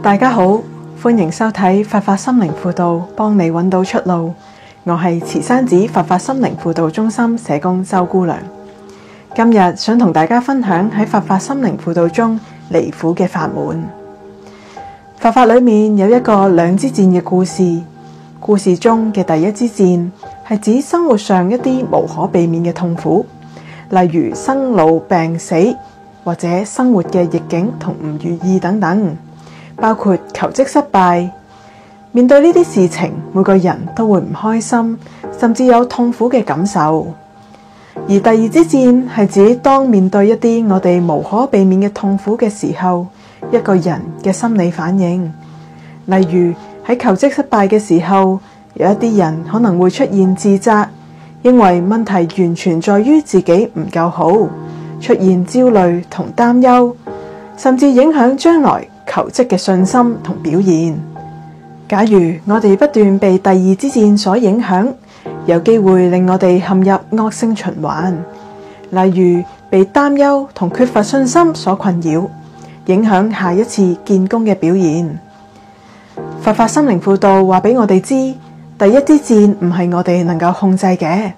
大家好，歡迎收睇佛法心靈輔導，幫你揾到出路。我係慈山寺佛法心靈輔導中心社工周姑娘。今日想同大家分享喺佛法心靈輔導中離苦嘅法門。佛法裏面有一個兩支箭嘅故事，故事中嘅第一支箭係指生活上一啲無可避免嘅痛苦，例如生老病死，或者生活嘅逆境同唔如意等等，包括求職失敗。面對呢啲事情，每個人都會唔開心，甚至有痛苦嘅感受。而第二支箭係指當面對一啲我哋無可避免嘅痛苦嘅時候，一個人嘅心理反應。例如喺求職失敗嘅時候，有一啲人可能會出現自責，認為問題完全在於自己唔夠好，出現焦慮同擔憂，甚至影響將來求職嘅信心同表現。假如我哋不斷被第二支箭所影響，有機會令我哋陷入惡性循環，例如被擔憂同缺乏信心所困擾，影響下一次見工嘅表現。佛法心靈輔導話俾我哋知，第一支箭唔係我哋能夠控制嘅，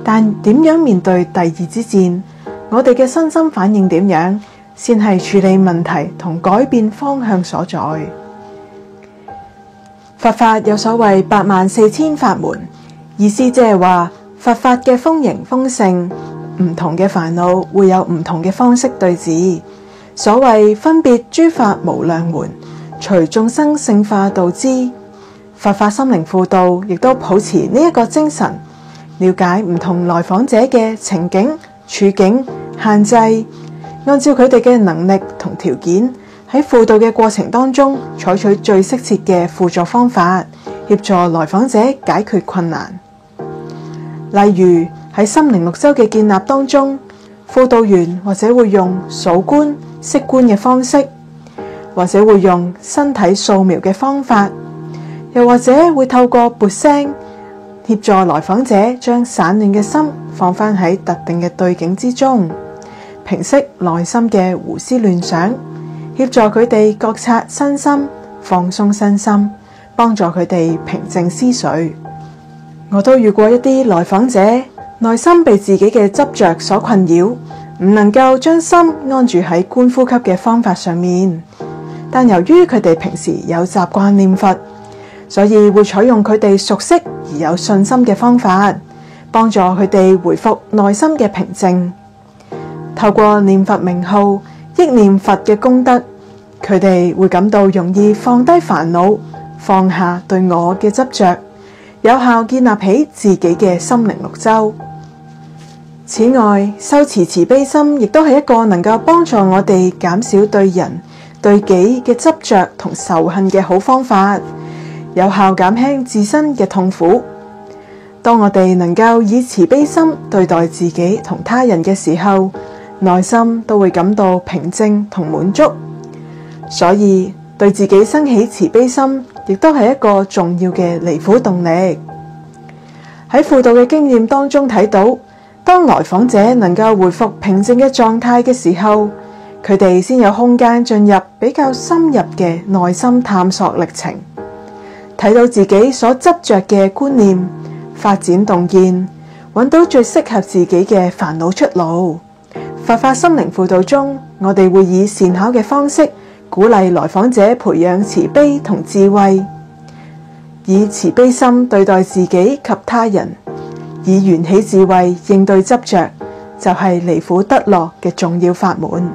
但點樣面對第二支箭，我哋嘅身心反應點樣，先係處理問題同改變方向所在。佛法有所謂84000法門，意思即係話佛法嘅豐盈豐盛，唔同嘅煩惱會有唔同嘅方式對治。所謂分別諸法無量門，隨眾生聖化度之。佛法心靈輔導亦都抱持呢一個精神，了解唔同來訪者嘅情景、處境、限制，按照佢哋嘅能力同條件，喺輔導嘅過程當中，採取最適切嘅輔助方法，協助來訪者解決困難。例如喺心靈綠洲嘅建立當中，輔導員或者會用數觀、識觀嘅方式，或者會用身體掃描嘅方法，又或者會透過缽聲協助來訪者將散亂嘅心放返喺特定嘅對境之中，平息內心嘅胡思亂想，協助佢哋覺察身心，放鬆身心，幫助佢哋平靜思緒。我都遇過一啲來訪者，內心被自己嘅執着所困擾，唔能夠將心安住喺觀呼吸嘅方法上面，但由於佢哋平時有習慣念佛，所以會採用佢哋熟悉而有信心嘅方法，幫助佢哋回復內心嘅平靜。透過念佛名號，憶念佛嘅功德，佢哋會感到容易放低煩惱，放下對我嘅執着，有效建立起自己嘅心靈綠洲。此外，修持慈悲心亦都係一個能夠幫助我哋減少對人對己嘅執着同仇恨嘅好方法，有效減輕自身嘅痛苦。當我哋能夠以慈悲心對待自己同他人嘅時候，內心都會感到平靜同滿足。所以對自己生起慈悲心，亦都係一個重要嘅離苦動力。喺輔導嘅經驗當中睇到，當來訪者能夠回復平靜嘅狀態嘅時候，佢哋先有空間進入比較深入嘅內心探索歷程，睇到自己所執着嘅觀念，發展洞見，揾到最適合自己嘅煩惱出路。佛法心靈輔導中，我哋會以善巧嘅方式鼓勵來訪者培養慈悲同智慧，以慈悲心對待自己及他人，以緣起智慧應對執着，就係離苦得樂嘅重要法門。